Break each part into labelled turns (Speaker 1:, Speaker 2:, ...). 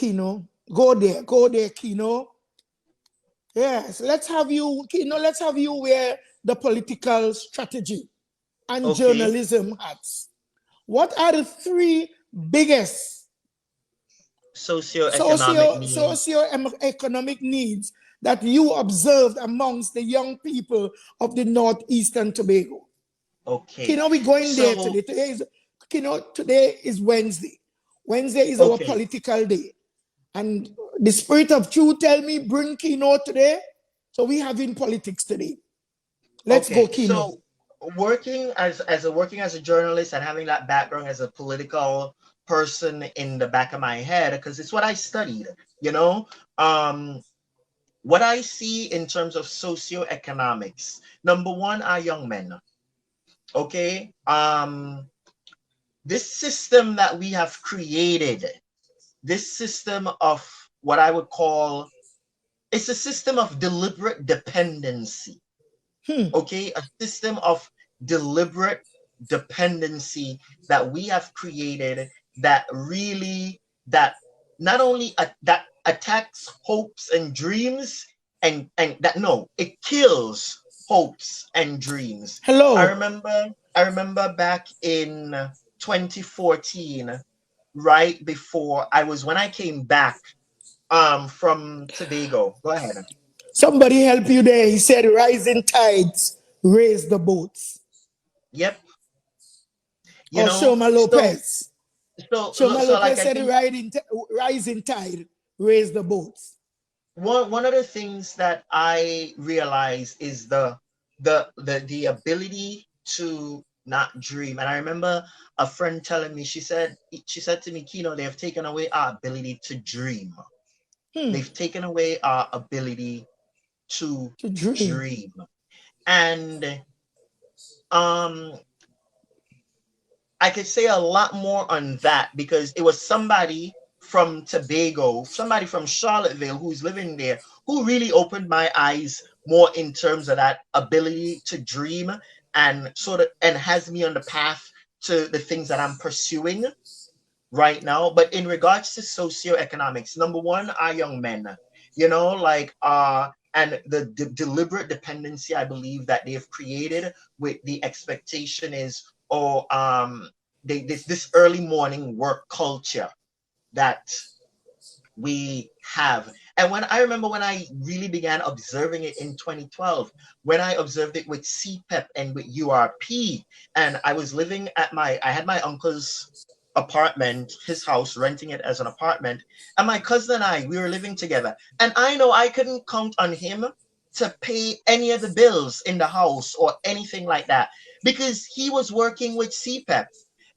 Speaker 1: Keino. Go there, Keino. Yes, let's have you, Keino, let's have you wear the political strategy and journalism hats. What are the three biggest socio-economic needs that you observed amongst the young people of the northeastern Tobago?
Speaker 2: Okay.
Speaker 1: Keino, we're going there today. Today is Wednesday. Wednesday is our political day. And the spirit of truth tell me, bring Keino today. So we having politics today. Let's go, Keino.
Speaker 2: So working as a journalist and having that background as a political person in the back of my head, because it's what I studied, what I see in terms of socioeconomics, number one are young men. Okay. This system that we have created, this system of what I would call, it's a system of deliberate dependency. Okay, a system of deliberate dependency that we have created that not only that attacks hopes and dreams and it kills hopes and dreams.
Speaker 1: Hello.
Speaker 2: I remember back in 2014, right before when I came back from Tobago. Go ahead.
Speaker 1: Somebody help you there. He said rising tides raise the boats.
Speaker 2: Yep.
Speaker 1: Shoma Lopez. Shoma Lopez said rising tide raise the boats.
Speaker 2: One of the things that I realize is the ability to not dream. And I remember a friend telling me, she said to me, Keino, they have taken away our ability to dream. They've taken away our ability to dream. And I could say a lot more on that because it was somebody from Tobago, somebody from Charlotteville who's living there, who really opened my eyes more in terms of that ability to dream and has me on the path to the things that I'm pursuing right now. But in regards to socioeconomics, number one are young men, and the deliberate dependency I believe that they've created with the expectation is, this early morning work culture that we have. And I remember when I really began observing it in 2012, when I observed it with CPEP and with URP, and I was living I had my uncle's apartment, his house, renting it as an apartment, and my cousin and I, we were living together. And I know I couldn't count on him to pay any of the bills in the house or anything like that because he was working with CPEP.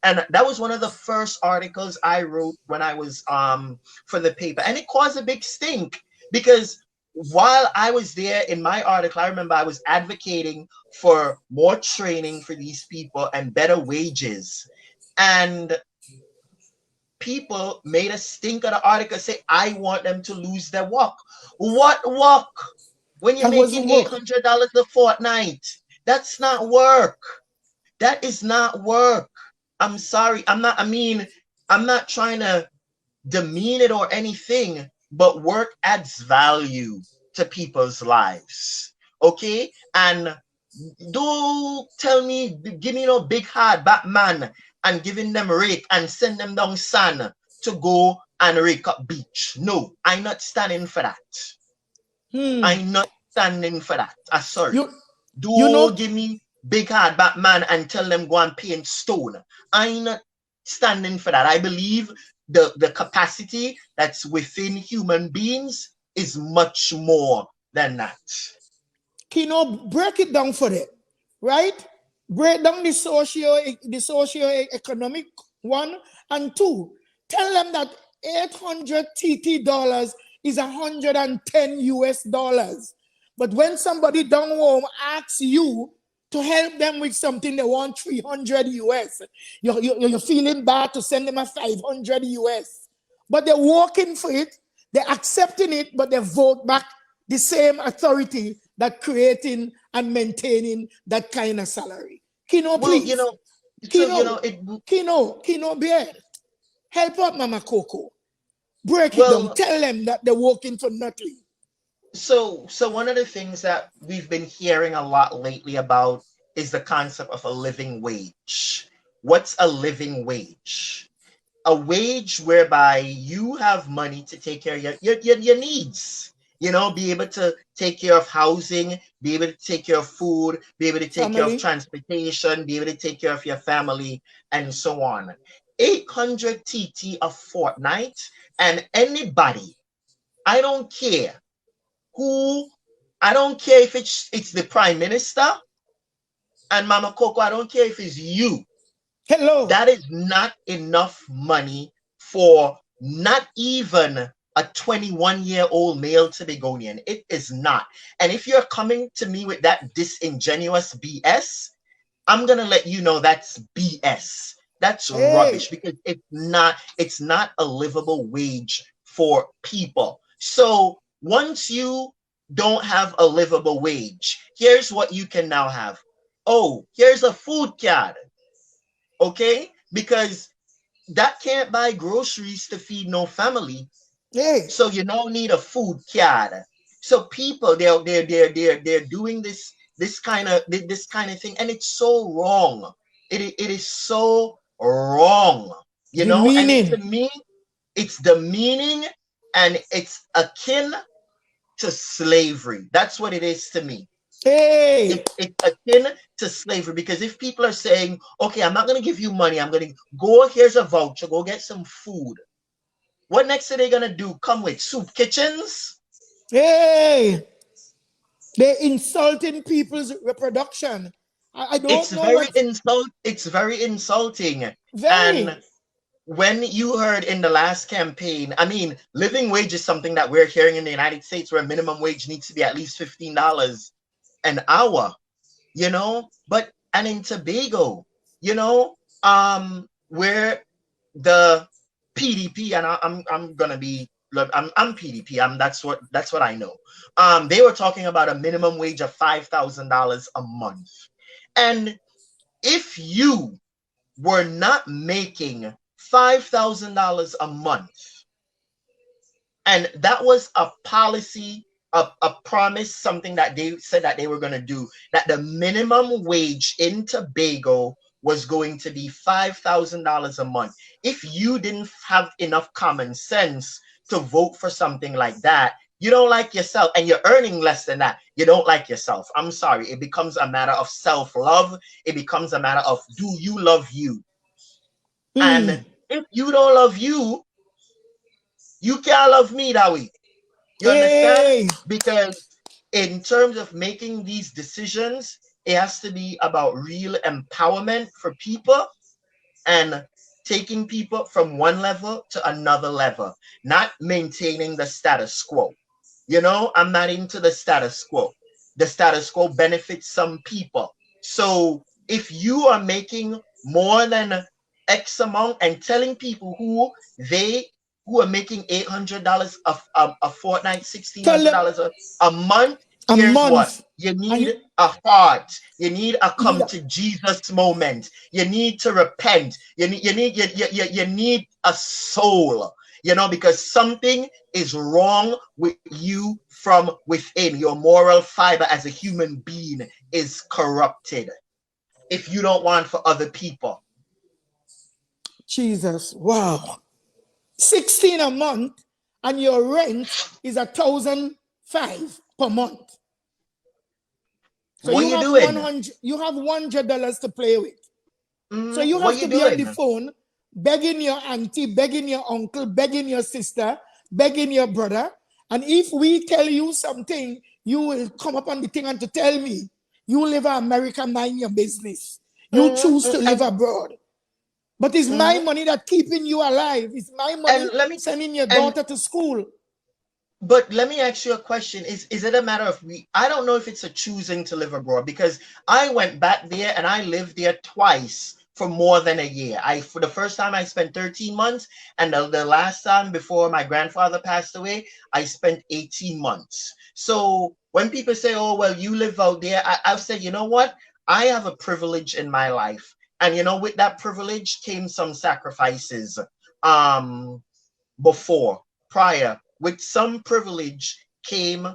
Speaker 2: And that was one of the first articles I wrote when I was for the paper. And it caused a big stink because while I was there in my article, I remember I was advocating for more training for these people and better wages. And people made a stink of the article, say, I want them to lose their work. What work? When you're making $800 a fortnight, that's not work. That is not work. I'm sorry. I'm not trying to demean it or anything, but work adds value to people's lives. Okay? And don't tell me, give me no big hard Batman and giving them rake and send them down sand to go and rake up beach. No, I'm not standing for that. I'm not standing for that. I'm sorry. Don't give me big hard Batman and tell them go and paint stone. I'm not standing for that. I believe the capacity that's within human beings is much more than that.
Speaker 1: Keino, break it down for them, right? Break down the socio-economic one, and two, tell them that 800 TT dollars is 110 US dollars. But when somebody down home asks you to help them with something, they want 300 US. You're feeling bad to send them a 500 US. But they're working for it, they're accepting it, but they vote back the same authority that creating and maintaining that kind of salary. Keino, please. Keino Baird, help out Mama Coco. Break it down.
Speaker 2: Well,
Speaker 1: Tell them that they're working for nothing.
Speaker 2: so one of the things that we've been hearing a lot lately about is the concept of a living wage. What's a living wage? A wage whereby you have money to take care of your needs. You know, be able to take care of housing, be able to take care of food, be able to take care of
Speaker 1: Family.
Speaker 2: transportation, be able to take care of your family, and so on. 800 TT a fortnight, and anybody, I don't care who, I don't care if it's the prime minister, and Mama Coco, I don't care if it's you.
Speaker 1: Hello.
Speaker 2: That is not enough money for not even a 21-year-old male Tobagonian. It is not. And if you're coming to me with that disingenuous BS, I'm gonna let you know that's BS. That's
Speaker 1: Hey.
Speaker 2: rubbish, because it's not a livable wage for people. So once you don't have a livable wage, here's what you can now have. Oh, here's a food card. Okay? Because that can't buy groceries to feed no family.
Speaker 1: Hey.
Speaker 2: So you don't need a food card. So people, they're doing this kind of thing, and it's so wrong. It is so wrong, you
Speaker 1: The
Speaker 2: know. And to
Speaker 1: meaning.
Speaker 2: me, it's the meaning, and it's akin to slavery. That's what it is to me.
Speaker 1: Hey.
Speaker 2: It's akin to slavery, because if people are saying, okay, I'm not going to give you money, I'm going to go, here's a voucher, go get some food. What next are they going to do? Come with soup kitchens?
Speaker 1: Hey. They're insulting people's reproduction. I don't know what.
Speaker 2: It's very insulting.
Speaker 1: Very.
Speaker 2: And when you heard in the last campaign, I mean, living wage is something that we're hearing in the United States, where minimum wage needs to be at least $15 an hour, you know. But and in Tobago, you know, where the PDP, and I'm gonna be, I'm PDP. That's what I know. They were talking about a minimum wage of $5,000 a month, and if you were not making $5,000 a month, and that was a policy, a promise, something that they said that they were going to do, that the minimum wage in Tobago was going to be $5,000 a month. If you didn't have enough common sense to vote for something like that, you don't like yourself, and you're earning less than that, you don't like yourself. I'm sorry. It becomes a matter of self-love. It becomes a matter of, do you love you? And if you don't love you, you can't love me that way. You understand?
Speaker 1: Hey.
Speaker 2: Because in terms of making these decisions, it has to be about real empowerment for people, and taking people from one level to another level, not maintaining the status quo. You know, I'm not into the status quo. The status quo benefits some people. So if you are making more than X amount, and telling people who are making $800 a fortnight, sixteen
Speaker 1: Tell
Speaker 2: hundred
Speaker 1: them
Speaker 2: dollars a month,
Speaker 1: a
Speaker 2: here's what
Speaker 1: month.
Speaker 2: you
Speaker 1: And
Speaker 2: need: a heart. You need a
Speaker 1: you need
Speaker 2: come to Jesus moment. You need to repent. You need a soul. You know, because something is wrong with you from within. Your moral fiber as a human being is corrupted if you don't want for other people.
Speaker 1: Jesus. Wow. 16 a month, and your rent is 1,005 per month. So
Speaker 2: What
Speaker 1: you
Speaker 2: you
Speaker 1: have
Speaker 2: doing?
Speaker 1: 100. You have $100 to play with. So you
Speaker 2: What
Speaker 1: have
Speaker 2: you
Speaker 1: to be on
Speaker 2: doing?
Speaker 1: the phone begging your auntie, begging your uncle, begging your sister, begging your brother. And if we tell you something, you will come up on the thing and to tell me you live in America, mind your business. You choose to live
Speaker 2: And
Speaker 1: abroad. But it's my
Speaker 2: mhm.
Speaker 1: money that keeping you alive. It's my
Speaker 2: and
Speaker 1: money
Speaker 2: let me
Speaker 1: sending your
Speaker 2: and
Speaker 1: daughter to school.
Speaker 2: But let me ask you a question. Is it a matter of I don't know if it's a choosing to live abroad, because I went back there and I lived there twice for more than a year. For the first time I spent 13 months, and the last time before my grandfather passed away, I spent 18 months. So when people say, oh, well, you live out there, I've said, you know what? I have a privilege in my life. And you know, with that privilege came some sacrifices before. prior, with some privilege came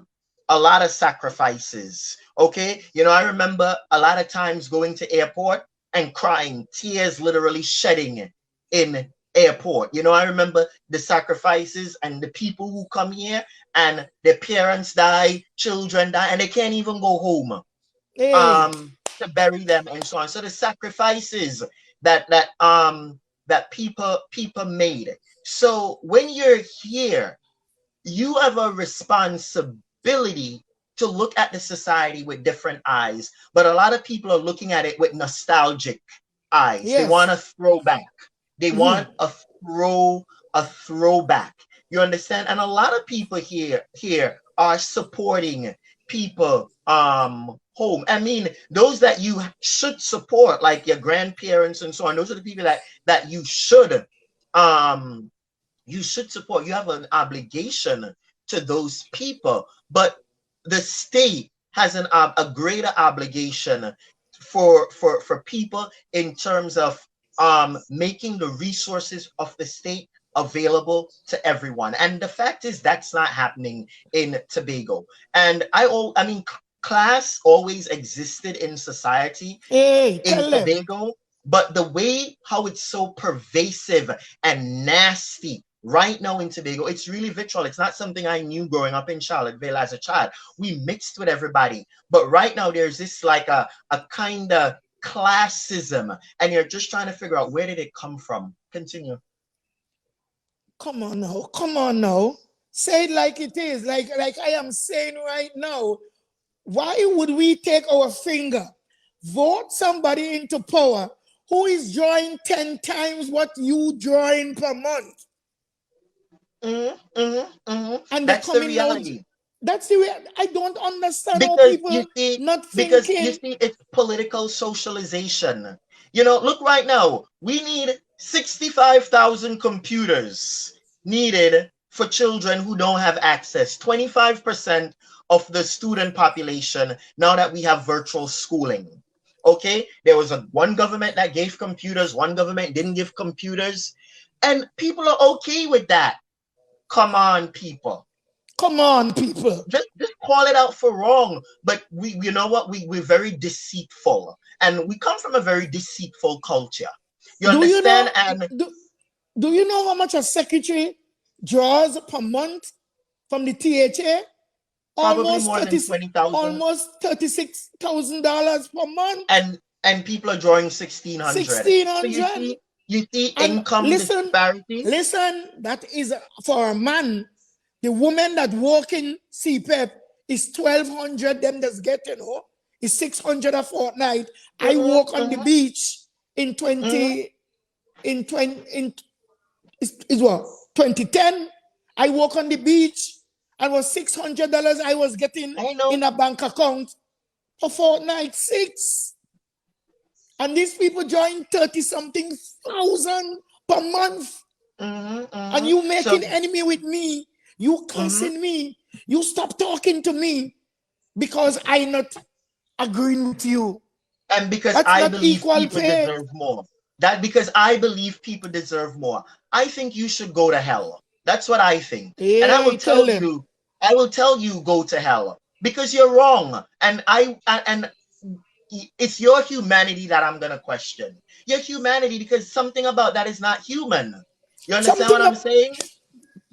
Speaker 2: a lot of sacrifices. Okay, you know, I remember a lot of times going to airport and crying, tears literally shedding in airport. You know, I remember the sacrifices and the people who come here and their parents die, children die, and they can't even go home
Speaker 1: Hey,
Speaker 2: to bury them and so on. So the sacrifices that that people made. So when you're here, you have a responsibility to look at the society with different eyes. But a lot of people are looking at it with nostalgic eyes. They want
Speaker 1: yes.
Speaker 2: a throwback. They want a throwback. You understand? And a lot of people here are supporting people home. I mean, those that you should support, like your grandparents and so on, those are the people that you should support. You have an obligation to those people, but the state has a greater obligation for people in terms of making the resources of the state available to everyone. And the fact is that's not happening in Tobago. And I mean, class always existed in society
Speaker 1: Hey,
Speaker 2: in
Speaker 1: tell them.
Speaker 2: Tobago, but the way how it's so pervasive and nasty right now in Tobago, it's really vitriol. It's not something I knew growing up in Charlotteville as a child. We mixed with everybody, but right now there's this like a kind of classism, and you're just trying to figure out where did it come from. Continue.
Speaker 1: Come on now. Come on now. Say it like it is. Like I am saying right now. Why would we take our finger, vote somebody into power who is drawing 10 times what you drawing per month? And they're
Speaker 2: That's the
Speaker 1: coming out.
Speaker 2: reality.
Speaker 1: That's the way. I don't understand how
Speaker 2: Because you
Speaker 1: people
Speaker 2: see,
Speaker 1: not thinking.
Speaker 2: it's political socialization. You know, look right now, we need 65,000 computers needed for children who don't have access. 25% of the student population now that we have virtual schooling. Okay, there was one government that gave computers, one government didn't give computers, and people are okay with that. Come on, people.
Speaker 1: Come on, people.
Speaker 2: Just call it out for wrong. But you know what? We're very deceitful, and we come from a very deceitful culture. You
Speaker 1: Do you
Speaker 2: understand?
Speaker 1: know?
Speaker 2: And
Speaker 1: Do you know how much a secretary draws per month from the THA?
Speaker 2: probably more than 20,000.
Speaker 1: Almost $36,000 per month.
Speaker 2: And people are drawing 1,600. So
Speaker 1: 1,600.
Speaker 2: you see
Speaker 1: And
Speaker 2: income disparity.
Speaker 1: listen, that is for a man. The woman that work in CPEP is 1,200. Them that's getting, is 600 a fortnight. I walk on the beach in 2010. I walk on the beach and was $600 I was getting in a bank account for fortnight 6. And these people join 30-something thousand per month. And you making enemy with me. You cursing me. You stop talking to me because I not agreeing with you.
Speaker 2: And because
Speaker 1: That's
Speaker 2: I
Speaker 1: not
Speaker 2: believe
Speaker 1: equal
Speaker 2: people
Speaker 1: pay.
Speaker 2: deserve more. That because I believe people deserve more. I think you should go to hell. That's what I think. And I will tell you, go to hell because you're wrong. And it's your humanity that I'm gonna question. Your humanity, because something about that is not human. You understand what I'm saying?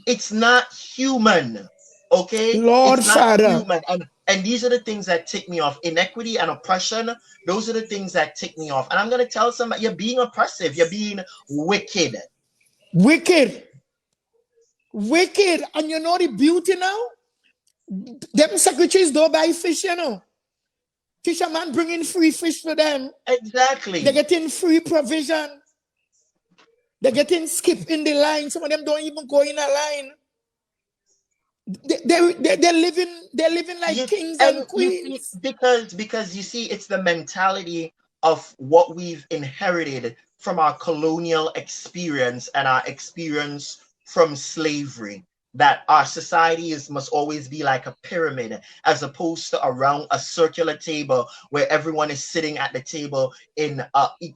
Speaker 2: It's not human. Okay?
Speaker 1: Lord
Speaker 2: It's not
Speaker 1: Father.
Speaker 2: human. And these are the things that tick me off. Inequity and oppression, those are the things that tick me off. And I'm gonna tell somebody, you're being oppressive, you're being wicked.
Speaker 1: Wicked. And you know the beauty now? Them secretaries don't buy fish, you know. Fisherman bringing free fish for them.
Speaker 2: Exactly.
Speaker 1: They're getting free provision. They're getting skipped in the line. Some of them don't even go in a line. They're living like kings and queens.
Speaker 2: Because you see, it's the mentality of what we've inherited from our colonial experience and our experience from slavery, that our society must always be like a pyramid as opposed to around a circular table where everyone is sitting at the table in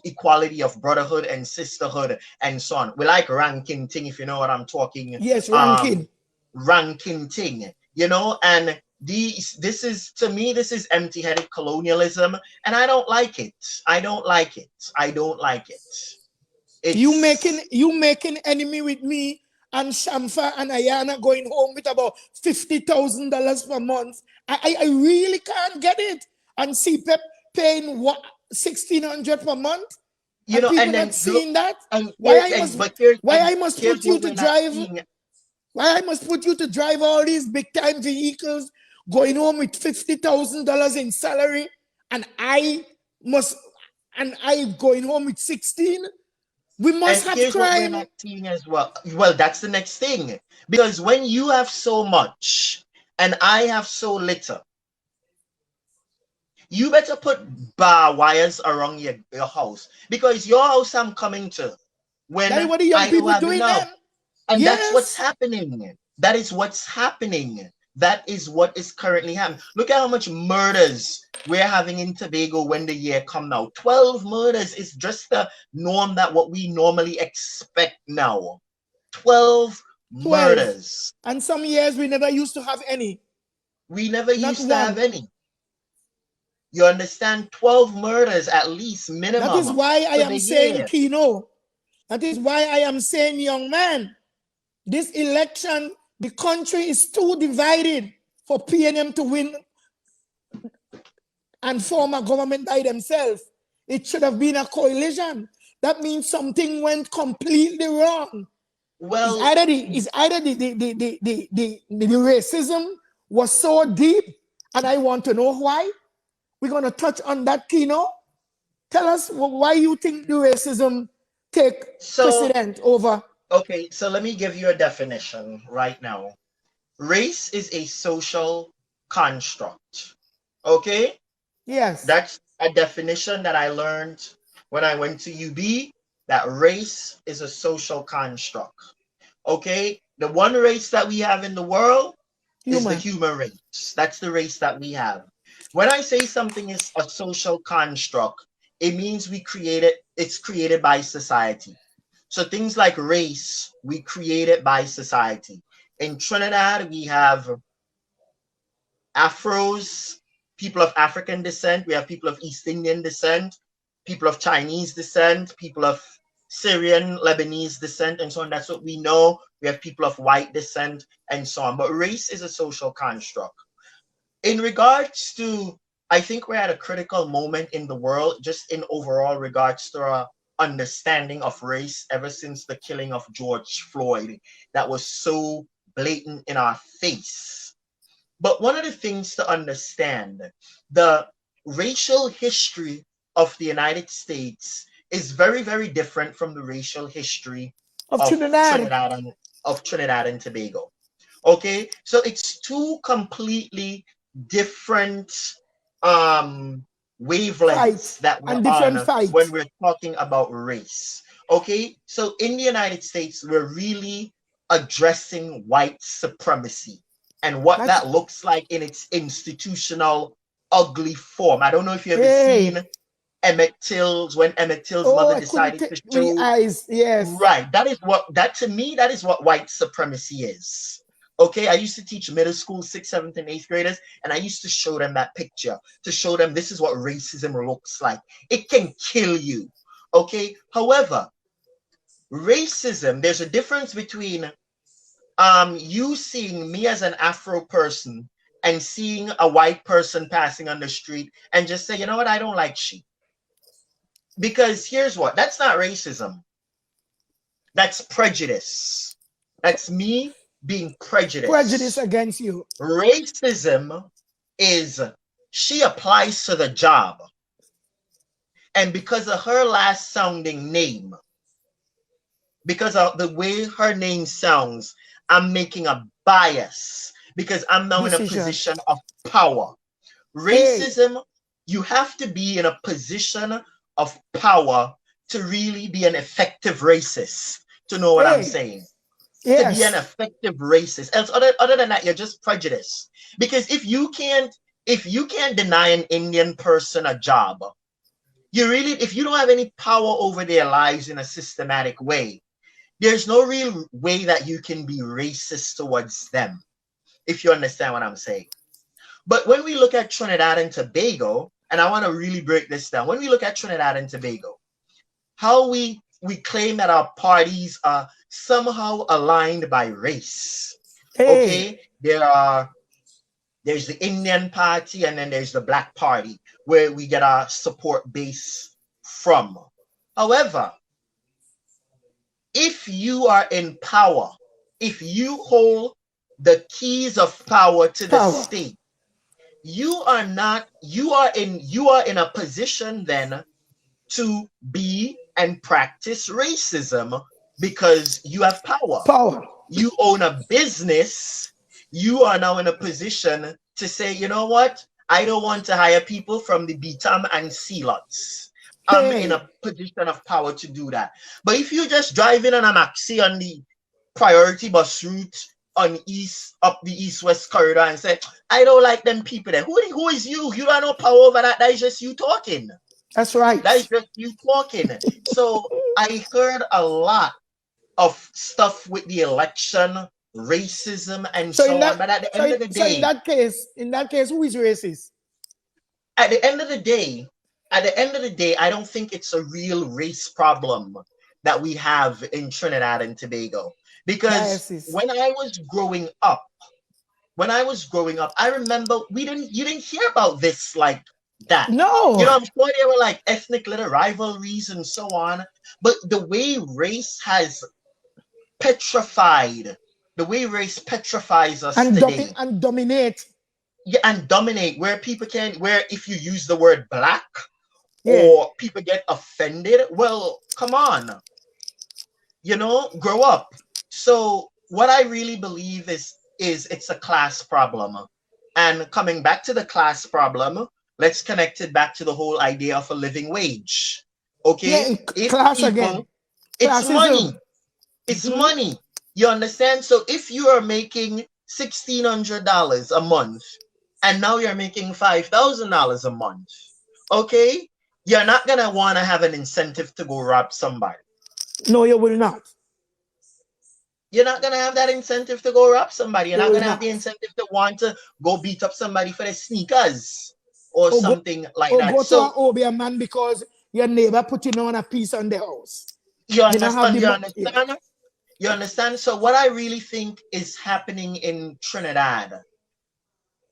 Speaker 2: equality of brotherhood and sisterhood and so on. We like ranking thing, if you know what I'm talking.
Speaker 1: Yes, ranking.
Speaker 2: ranking thing, you know, and this is, to me, this is empty-headed colonialism, and I don't like it. I don't like it. I don't like it.
Speaker 1: You making enemy with me and Shamfa and Ayana going home with about $50,000 per month. I really can't get it. And CPEP paying what, $1,600 per month?
Speaker 2: You know,
Speaker 1: people
Speaker 2: and then
Speaker 1: not seeing that.
Speaker 2: Why
Speaker 1: I must put you to drive? Why I must put you to drive all these big time vehicles, going home with $50,000 in salary, and I going home with 16? We must have crime.
Speaker 2: What we're not seeing as well. Well, that's the next thing. Because when you have so much and I have so little, you better put bar wires around your house. Because your house I'm coming to when
Speaker 1: that is what the young people doing now.
Speaker 2: And yes, that's what's happening. That is what's happening. That is what is currently happening. Look at how much murders we're having in Tobago when the year come now. 12 murders is just the norm, that what we normally expect now. 12 murders.
Speaker 1: And some years we never used to have any.
Speaker 2: We never used to have any. You understand? 12 murders at least, minimum.
Speaker 1: That is why I am saying, Keino. That is why I am saying, young man, this election, the country is too divided for PNM to win and form a government by themselves. It should have been a coalition. That means something went completely wrong.
Speaker 2: Well,
Speaker 1: it's either the racism was so deep, and I want to know why. We're going to touch on that, Keino. Tell us why you think the racism take precedent over.
Speaker 2: Okay, so let me give you a definition right now. Race is a social construct. Okay?
Speaker 1: Yes.
Speaker 2: That's a definition that I learned when I went to UB, that race is a social construct. Okay? The one race that we have in the world is the human race. That's the race that we have. When I say something is a social construct, it means it's created by society. So things like race, we create it by society. In Trinidad, we have Afros, people of African descent. We have people of East Indian descent, people of Chinese descent, people of Syrian, Lebanese descent, and so on. That's what we know. We have people of white descent and so on. But race is a social construct. In regards to, I think we're at a critical moment in the world, just in overall regards to our understanding of race ever since the killing of George Floyd. That was so blatant in our face. But one of the things to understand, the racial history of the United States is very, very different from the racial history of Trinidad and Tobago. Okay, so it's two completely different wavelengths that we're on when we're talking about race. Okay, so in the United States, we're really addressing white supremacy and what that looks like in its institutional ugly form. I don't know if you've ever seen Emmett Till's, when Emmett Till's mother decided to show
Speaker 1: eyes. Yes,
Speaker 2: right. To me, that is what white supremacy is. Okay, I used to teach middle school, 6th, 7th, and 8th graders, and I used to show them that picture to show them this is what racism looks like. It can kill you. Okay, however, racism, there's a difference between you seeing me as an Afro person and seeing a white person passing on the street and just say, you know what, I don't like she. Because here's what, that's not racism. That's prejudice. That's me being prejudiced.
Speaker 1: Prejudice against you.
Speaker 2: Racism is she applies to the job, and because of her last sounding name, because of the way her name sounds, I'm making a bias because I'm now in a position of power. Racism, you have to be in a position of power to really be an effective racist, to know what I'm saying. To be an effective racist. Else, other than that, you're just prejudiced. Because if you can't deny an Indian person a job, if you don't have any power over their lives in a systematic way, there's no real way that you can be racist towards them, if you understand what I'm saying. But when we look at Trinidad and Tobago, and I want to really break this down, when we look at Trinidad and Tobago, how we claim that our parties are somehow aligned by race. Okay, there's the Indian party, and then there's the Black party, where we get our support base from. However, if you are in power, if you hold the keys of power to the state, you are in a position then to be and practice racism because you have power. You own a business. You are now in a position to say, you know what? I don't want to hire people from the BTAM and C-lots. I'm in a position of power to do that. But if you just drive in on a maxi on the priority bus route on up the east-west corridor and say, I don't like them people there. Who is you? You don't have no power over that. That is just you talking.
Speaker 1: That's right.
Speaker 2: That is just you talking. So I heard a lot of stuff with the election, racism, and so on. But at the end of the day,
Speaker 1: in that case, who is racist?
Speaker 2: At the end of the day, I don't think it's a real race problem that we have in Trinidad and Tobago. Because when I was growing up, I remember you didn't hear about this like that.
Speaker 1: No.
Speaker 2: You know, I'm sure there were like ethnic little rivalries and so on. But the way race petrifies us today.
Speaker 1: And dominate.
Speaker 2: Yeah, and dominate where people where if you use the word black or people get offended, well, come on. You know, grow up. So what I really believe is it's a class problem. And coming back to the class problem, let's connect it back to the whole idea of a living wage. Okay?
Speaker 1: Class again.
Speaker 2: It's money. It's money. You understand? So if you are making $1,600 a month and now you're making $5,000 a month, okay? You're not going to want to have an incentive to go rob somebody.
Speaker 1: No, you will not.
Speaker 2: You're not going to have that incentive to go rob somebody. You're not going to have the incentive to want to go beat up somebody for their sneakers or something like that.
Speaker 1: Or go to an Obeah man because your neighbor put you on a piece on the house.
Speaker 2: You understand? You understand? So what I really think is happening in Trinidad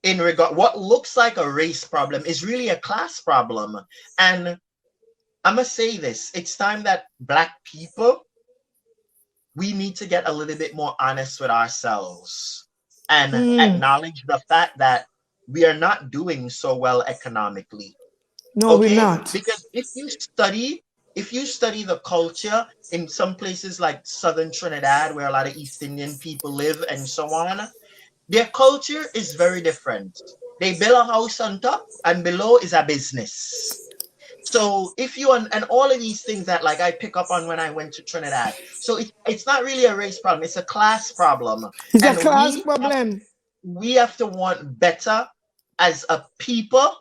Speaker 2: in regard what looks like a race problem is really a class problem. And I must say this, it's time that Black people, we need to get a little bit more honest with ourselves and acknowledge the fact that we are not doing so well economically.
Speaker 1: No, we're not.
Speaker 2: Because if you study the culture in some places like southern Trinidad, where a lot of East Indian people live and so on, their culture is very different. They build a house on top and below is a business. So if you and all of these things that like I pick up on when I went to Trinidad, so it's not really a race problem, it's a class problem.
Speaker 1: It's a class problem.
Speaker 2: We have to want better as a people.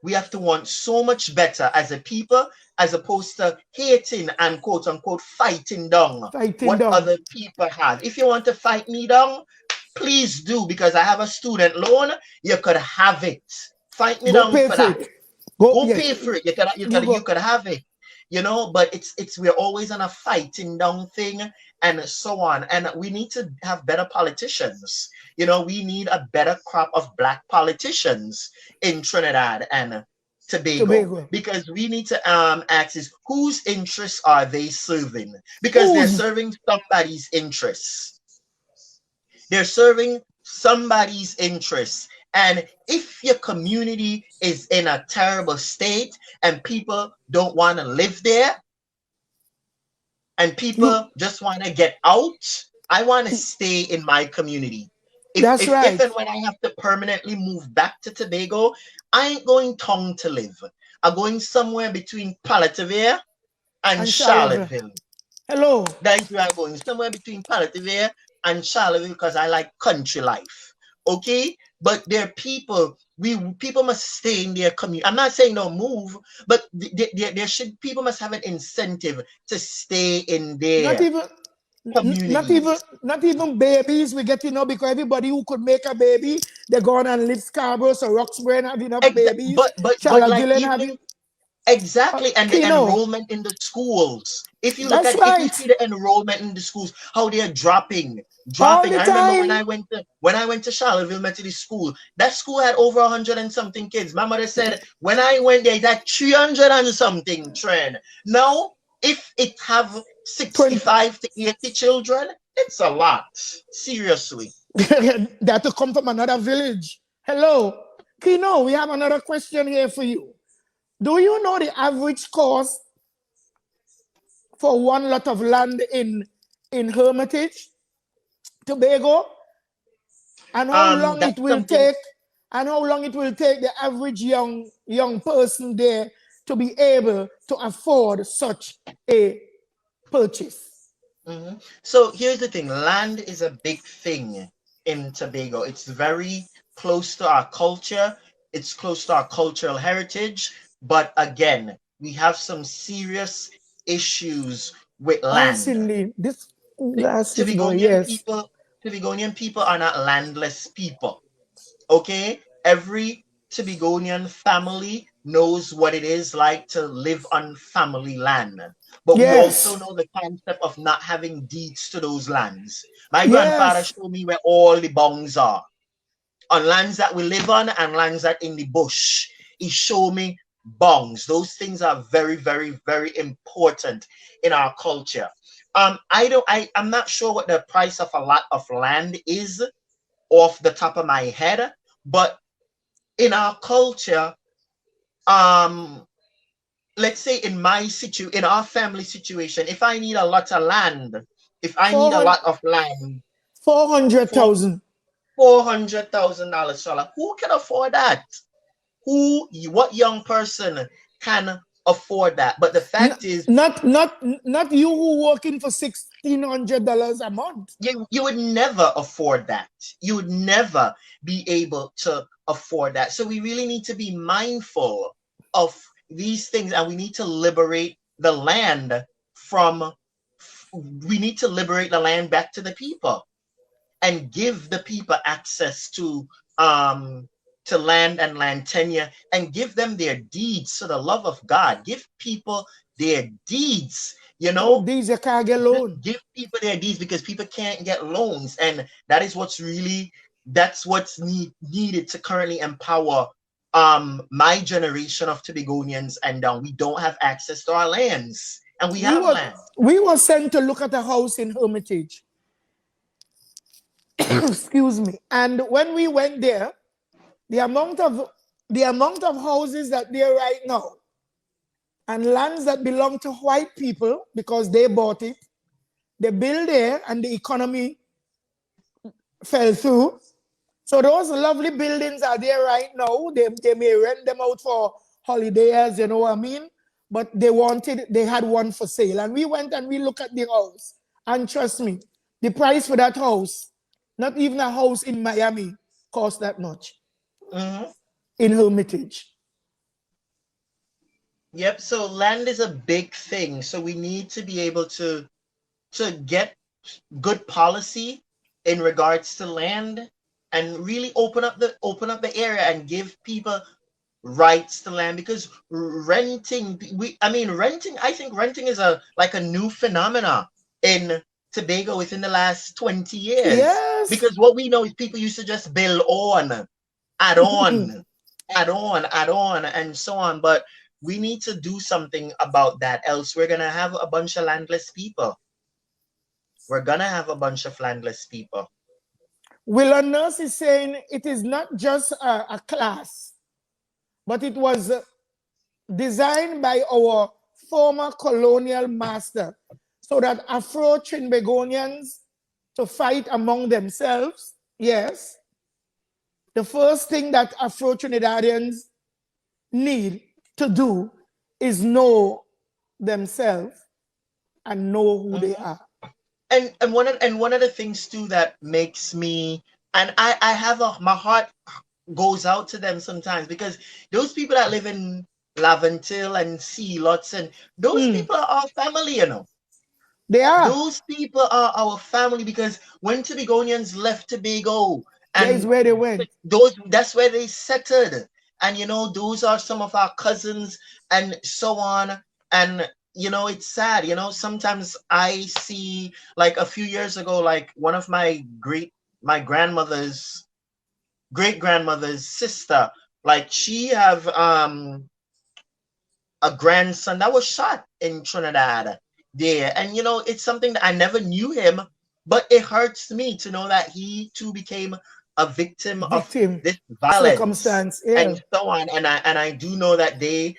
Speaker 2: We have to want so much better as a people, as opposed to hating and quote unquote fighting down what other people have. If you want to fight me down, please do, because I have a student loan. You could have it. Fight me down for that. Go pay for it. You could have it. You know, but we're always on a fighting down thing and so on. And we need to have better politicians. You know, we need a better crop of Black politicians in Trinidad and Tobago. Because we need to ask is whose interests are they serving? Because they're serving somebody's interests. They're serving somebody's interests. And if your community is in a terrible state and people don't want to live there and people just want to get out, I want to stay in my community. If and when I have to permanently move back to Tobago, I ain't going town to live. I'm going somewhere between Charlotteville and Charlotteville.
Speaker 1: Hello.
Speaker 2: That's where I'm going, somewhere between Charlotteville and Charlotteville, because I like country life. Okay? But there are people people must stay in their community. I'm not saying no move, but there should, people must have an incentive to stay in
Speaker 1: Not
Speaker 2: their
Speaker 1: even
Speaker 2: communities.
Speaker 1: not even babies we get, because everybody who could make a baby, they go on and live Scarborough, so Roxbury and have enough babies,
Speaker 2: But like
Speaker 1: Charlotteville and
Speaker 2: even
Speaker 1: having
Speaker 2: exactly, and the
Speaker 1: Keino.
Speaker 2: enrollment in the schools. If you look
Speaker 1: That's
Speaker 2: at, if you
Speaker 1: right.
Speaker 2: see the enrollment in the schools, how they're dropping,
Speaker 1: All
Speaker 2: dropping.
Speaker 1: the
Speaker 2: I remember
Speaker 1: time.
Speaker 2: when I went to Charlotteville Methodist School, that school had over 100 and something kids. My mother said when I went there, it had 300 and something trend. Now, if it have
Speaker 1: 20,
Speaker 2: 65 to 80 children, it's a lot. Seriously.
Speaker 1: they have to come from another village. Hello. Keino, we have another question here for you. Do you know the average cost for one lot of land in Hermitage, Tobago, and how long it
Speaker 2: That's
Speaker 1: will
Speaker 2: something.
Speaker 1: take, the average young person there to be able to afford such a purchase?
Speaker 2: So here's the thing, land is a big thing in Tobago. It's very close to our culture, it's close to our cultural heritage. But again, we have some serious issues with
Speaker 1: Oh,
Speaker 2: land.
Speaker 1: Cindy, this last this boy,
Speaker 2: Tobagonian
Speaker 1: yes.
Speaker 2: people, Tobagonian people are not landless people. Okay, every Tobagonian family knows what it is like to live on family land. But we also
Speaker 1: Yes.
Speaker 2: know the concept of not having deeds to those lands. My grandfather
Speaker 1: Yes.
Speaker 2: showed me where all the bongs are on lands that we live on and lands that in the bush. He showed me bongs. Those things are very, very, very important in our culture. I'm not sure what the price of a lot of land is off the top of my head, but in our culture, um, let's say in our family situation, if I need a lot of land, if I need a
Speaker 1: 400,
Speaker 2: lot of land for
Speaker 1: 400,000.
Speaker 2: $400,000, who can afford that? What young person can afford that? But the fact is,
Speaker 1: Not you who working for $1,600 a month.
Speaker 2: you would never afford that. You would never be able to afford that. So we really need to be mindful of these things, and we need to liberate the land from we need to liberate the land back to the people and give the people access to land and land tenure, and give them their deeds. So the love of God, give people their deeds,
Speaker 1: Oh, these you can't get
Speaker 2: just
Speaker 1: loan.
Speaker 2: give people their deeds, because people can't get loans, and that is that's what's needed to currently empower my generation of Tobagonians. And we don't have access to our lands, and we
Speaker 1: We
Speaker 2: have
Speaker 1: were
Speaker 2: land.
Speaker 1: we were sent to look at a house in Hermitage. Excuse me. And when we went there, the amount of houses that there right now and lands that belong to white people because they bought it, they built there and the economy fell through. So those lovely buildings are there right now. They may rent them out for holidays, you know what I mean? But they had one for sale. And we went and we looked at the house. And trust me, the price for that house, not even a house in Miami, cost that much
Speaker 2: Mhm.
Speaker 1: in Hermitage.
Speaker 2: Yep. So land is a big thing. So we need to be able to get good policy in regards to land, and really open up the area and give people rights to land. Because renting, I think renting is a like a new phenomena in Tobago within the last 20 years.
Speaker 1: Yes.
Speaker 2: Because what we know is people used to just build on, add on, add on, and so on. But we need to do something about that, else we're gonna have a bunch of landless people. We're gonna have a bunch of landless people.
Speaker 1: Willa Nurse is saying it is not just a class, but it was designed by our former colonial master so that Afro Trinbagonians to fight among themselves. Yes. The first thing that Afro Trinidadians need to do is know themselves and know who they
Speaker 2: Mhm.
Speaker 1: are.
Speaker 2: And one of the things too that makes me, and I have my heart goes out to them sometimes, because those people that live in Laventille and Sea Lots, and those people are our family, you know.
Speaker 1: They are.
Speaker 2: Those people are our family, because when Tobagonians left Tobago,
Speaker 1: That is
Speaker 2: and
Speaker 1: where they went.
Speaker 2: that's where they settled. And you know, those are some of our cousins and so on. And you know, it's sad. You know, sometimes I see, like a few years ago, like one of my grandmother's great grandmother's sister, like she have a grandson that was shot in Trinidad there. And you know, it's something that I never knew him, but it hurts me to know that he too became a victim of
Speaker 1: Victim
Speaker 2: this violence
Speaker 1: circumstance. Yeah.
Speaker 2: and so on. And I do know that they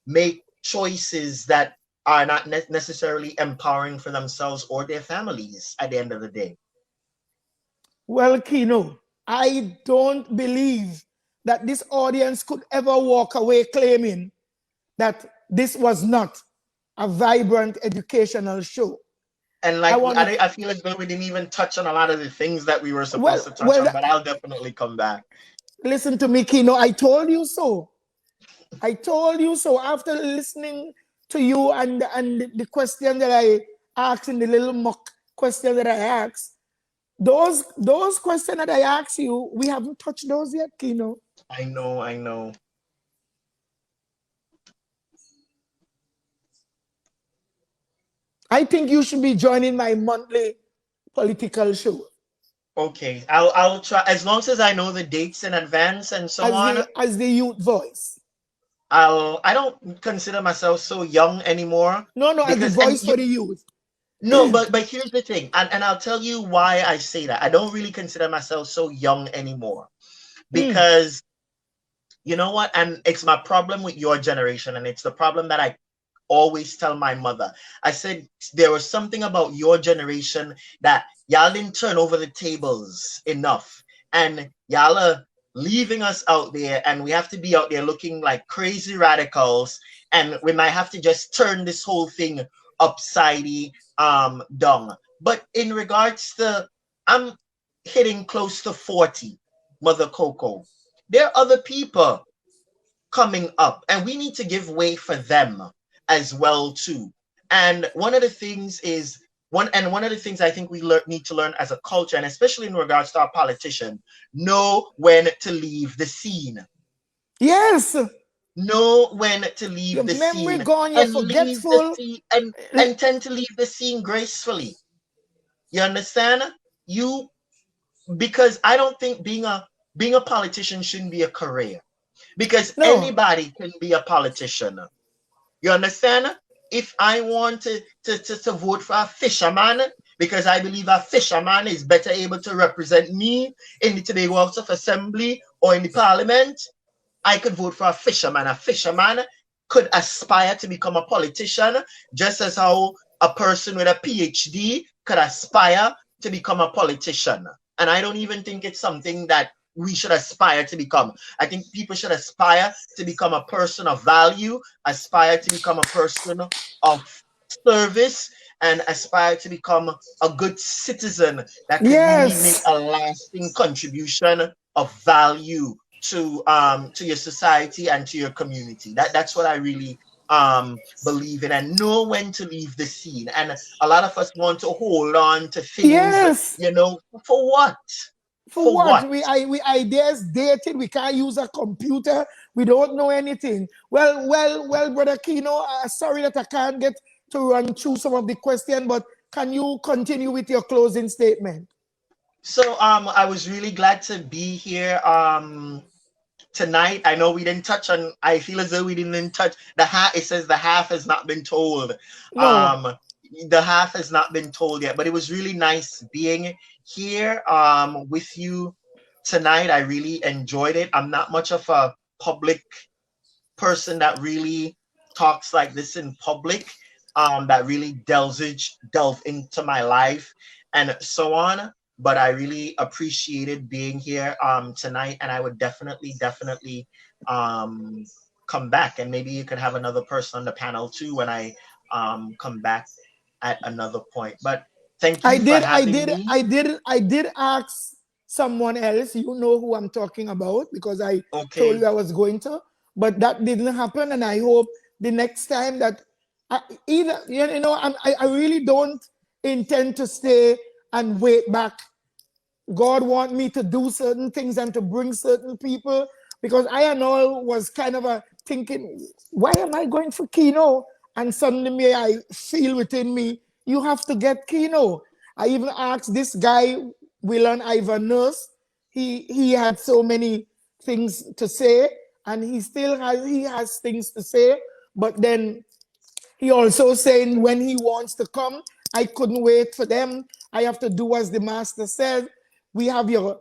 Speaker 2: make choices that are not necessarily empowering for themselves or their families at the end of the day.
Speaker 1: Well, Keino, I don't believe that this audience could ever walk away claiming that this was not a vibrant educational show.
Speaker 2: And like I feel as though we didn't even touch on a lot of the things that we were supposed to touch on, but I'll definitely come back.
Speaker 1: Listen to me, Keino. I told you so. I told you so. After listening to you and the question that I asked in the little mock question that I asked, those questions that I asked you, we haven't touched those yet, Keino.
Speaker 2: I know.
Speaker 1: I think you should be joining my monthly political show.
Speaker 2: Okay, I'll try, as long as I know the dates in advance and so on.
Speaker 1: As the youth voice.
Speaker 2: I don't consider myself so young anymore.
Speaker 1: No, as the voice for the youth.
Speaker 2: No, but here's the thing, and I'll tell you why I say that. I don't really consider myself so young anymore, because you know what? And it's my problem with your generation, and it's the problem that I always tell my mother. I said there was something about your generation that y'all didn't turn over the tables enough, and y'all are leaving us out there, and we have to be out there looking like crazy radicals, and we might have to just turn this whole thing upside down. But in regards to, I'm hitting close to 40, Mother Coco. There are other people coming up, and we need to give way for them as well too. And one of the things I think we need to learn as a culture, and especially in regards to our politician, know when to leave the scene.
Speaker 1: Yes.
Speaker 2: Know when to leave
Speaker 1: your
Speaker 2: the
Speaker 1: memory
Speaker 2: scene,
Speaker 1: gone, you're forgetful,
Speaker 2: and tend to leave the scene gracefully. You understand? Because I don't think being a politician shouldn't be a career, because anybody can be a politician. You understand? If I want to vote for a fisherman, because I believe a fisherman is better able to represent me in the Tobago House of Assembly or in the Parliament, I could vote for a fisherman. A fisherman could aspire to become a politician, just as how a person with a PhD could aspire to become a politician. And I don't even think it's something that we should aspire to become. I think people should aspire to become a person of value, aspire to become a person of service, and aspire to become a good citizen that can really make a lasting contribution of value to your society and to your community. That's what I really believe in, and know when to leave the scene. And a lot of us want to hold on to things, you know, for what?
Speaker 1: For what? We ideas dated. We can't use a computer. We don't know anything. Well, Brother Keino, sorry that I can't get to run through some of the questions, but can you continue with your closing statement?
Speaker 2: So I was really glad to be here tonight. I know we didn't touch on, I feel as though we didn't touch the half. It says the half has not been told.
Speaker 1: No.
Speaker 2: The half has not been told yet, but it was really nice being here with you tonight. I really enjoyed it. I'm not much of a public person that really talks like this in public, that really delve into my life and so on. But I really appreciated being here tonight, and I would definitely come back, and maybe you could have another person on the panel too when I come back at another point. But thank you for having me.
Speaker 1: I did ask someone else. You know who I'm talking about because I told
Speaker 2: Okay.
Speaker 1: you I was going to, but that didn't happen. And I hope the next time that I really don't intend to stay and wait back. God want me to do certain things and to bring certain people because I and all was kind of a thinking, why am I going for Keino? And suddenly I feel within me, you have to get Keino. I even asked this guy, Willan Ivan Nurse. He had so many things to say, and he has things to say, but then he also saying when he wants to come, I couldn't wait for them. I have to do as the master said. We have your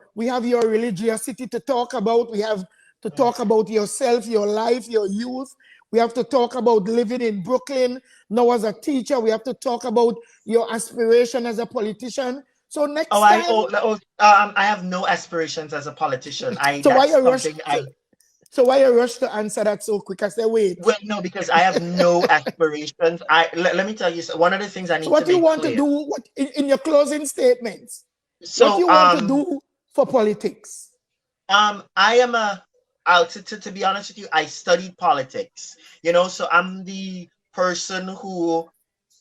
Speaker 1: religiosity to talk about. We have to talk about yourself, your life, your youth. We have to talk about living in Brooklyn. Now as a teacher, we have to talk about your aspiration as a politician. So
Speaker 2: Oh,
Speaker 1: next time,
Speaker 2: I have no aspirations as a politician.
Speaker 1: so why
Speaker 2: That's
Speaker 1: you rush?
Speaker 2: something I
Speaker 1: So why you rush to answer that so quick? I say wait.
Speaker 2: Well, no, because I have no aspirations. Let me tell you, one of the things I
Speaker 1: So
Speaker 2: need to
Speaker 1: what you
Speaker 2: make
Speaker 1: want to
Speaker 2: clear.
Speaker 1: do? What in your closing statements? What
Speaker 2: So,
Speaker 1: you want to do for politics?
Speaker 2: I am to be honest with you, I studied politics. So I'm the person who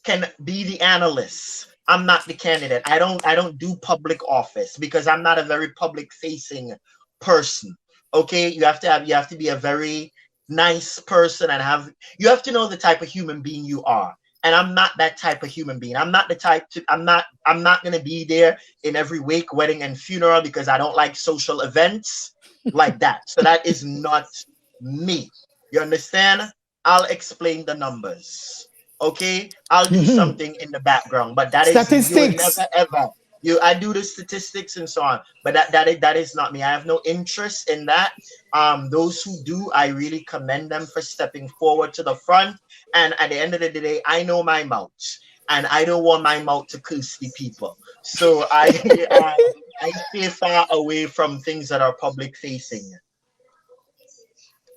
Speaker 2: can be the analyst. I'm not the candidate. I don't do public office because I'm not a very public facing person. Okay, you have to be a very nice person and you have to know the type of human being you are. And I'm not that type of human being. I'm not the type to I'm not going to be there in every wake, wedding and funeral because I don't like social events like that. So that is not me. You understand? I'll explain the numbers. Okay, I'll do something in the background, but you would
Speaker 1: Statistics.
Speaker 2: never ever. I do the statistics and so on, but that is not me. I have no interest in that. Those who do, I really commend them for stepping forward to the front. And at the end of the day, I know my mouth, and I don't want my mouth to curse the people. So I stay far away from things that are public facing.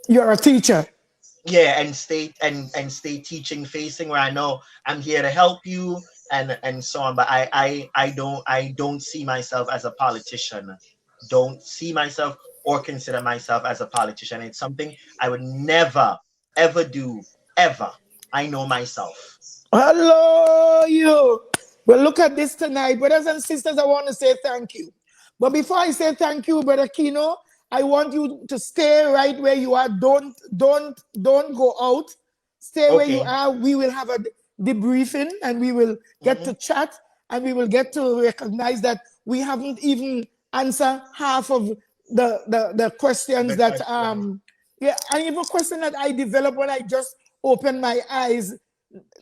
Speaker 1: You're a teacher.
Speaker 2: Yeah, and stay teaching facing where I know I'm here to help you and so on, but I don't see myself as a politician. Don't see myself or consider myself as a politician. It's something I would never ever do, ever. I know myself.
Speaker 1: Hello, you. Well, look at this tonight. Brothers and sisters, I want to say thank you. But before I say thank you, Brother Keino, I want you to stay right where you are. Don't go out. Stay where you
Speaker 2: Okay.
Speaker 1: are. We will have a debriefing and we will get
Speaker 2: Hmm.
Speaker 1: to chat and we will get to recognize that we haven't even answered half of the questions
Speaker 2: The
Speaker 1: that
Speaker 2: question.
Speaker 1: yeah, and even a question that I developed when I just opened my eyes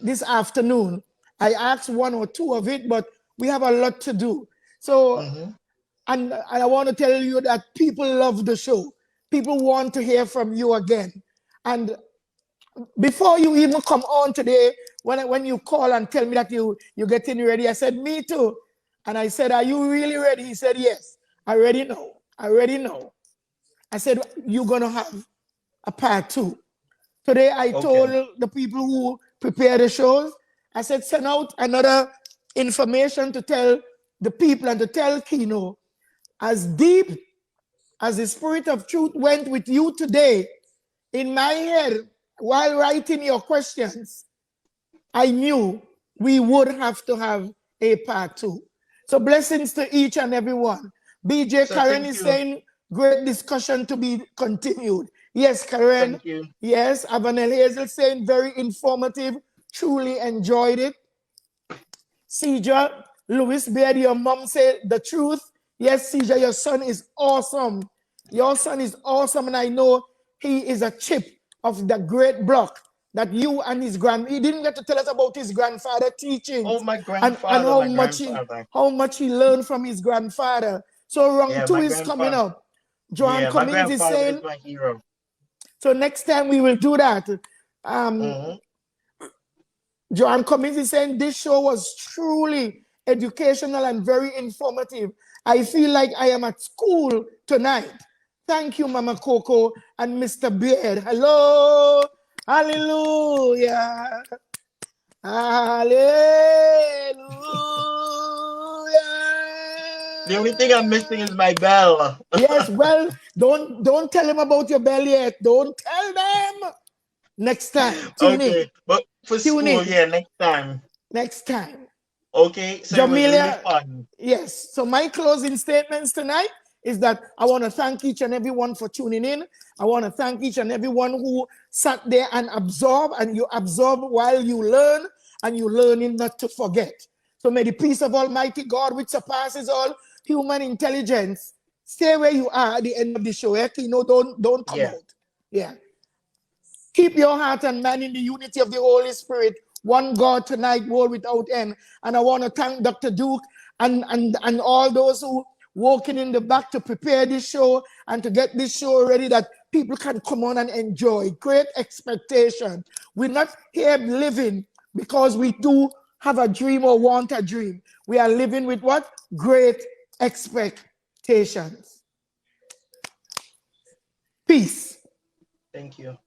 Speaker 1: this afternoon. I asked one or two of it, but we have a lot to do. So,
Speaker 2: Hmm.
Speaker 1: and I want to tell you that people love the show. People want to hear from you again. And before you even come on today, when you call and tell me that you're getting ready, I said, me too. And I said, are you really ready? He said, yes. I already know. I already know. I said, you're going to have a part two. Today, I told
Speaker 2: Okay.
Speaker 1: the people who prepare the shows, I said, send out another information to tell the people and to tell Keino, as deep as the spirit of truth went with you today, in my head, while writing your questions, I knew we would have to have a part two. So blessings to each and every one. BJ
Speaker 2: So
Speaker 1: Karen
Speaker 2: thank
Speaker 1: is
Speaker 2: you.
Speaker 1: saying, great discussion to be continued. Yes, Karen.
Speaker 2: Thank you.
Speaker 1: Yes, Avanel Hazel saying, very informative. Truly enjoyed it. Ceja, Louis Baird, your mom said the truth. Yes, Ceja, your son is awesome. Your son is awesome, and I know he is a chip of the great block that you and he didn't get to tell us about his grandfather
Speaker 2: Oh,
Speaker 1: teachings
Speaker 2: my
Speaker 1: and
Speaker 2: grandfather, my grandfather.
Speaker 1: how much he learned from his grandfather. So round
Speaker 2: Yeah,
Speaker 1: two
Speaker 2: my
Speaker 1: is coming
Speaker 2: grandfather.
Speaker 1: up. Joan
Speaker 2: Yeah, my
Speaker 1: Cummings is
Speaker 2: grandfather is
Speaker 1: saying,
Speaker 2: my hero.
Speaker 1: so next time we will do that. Um,
Speaker 2: Hmm.
Speaker 1: Joan Cummings is saying this show was truly educational and very informative. I feel like I am at school tonight. Thank you, Mama Coco and Mr. Baird. Hello. Hallelujah. Hallelujah.
Speaker 2: The only thing I'm missing is my bell.
Speaker 1: Yes, well, don't tell them about your bell yet. Don't tell them. Next time, tune in.
Speaker 2: Okay, but for
Speaker 1: Tune
Speaker 2: school,
Speaker 1: in.
Speaker 2: yeah, next time.
Speaker 1: Next time.
Speaker 2: Okay, so it was really
Speaker 1: Jamelia,
Speaker 2: fun.
Speaker 1: yes. So my closing statements tonight is that I want to thank each and everyone for tuning in. I want to thank each and everyone who sat there and absorb, and you absorb while you learn, and you learning not to forget. So may the peace of Almighty God, which surpasses all human intelligence, stay where you are at the end of the show. Keino, don't come out. Yeah. Keep your heart and mind in the unity of the Holy Spirit. One God tonight, world without end. And I want to thank Dr. Duke and all those who working in the back to prepare this show and to get this show ready that people can come on and enjoy. Great expectation. We're not here living because we do have a dream or want a dream. We are living with what? Great expectations. Peace.
Speaker 2: Thank you.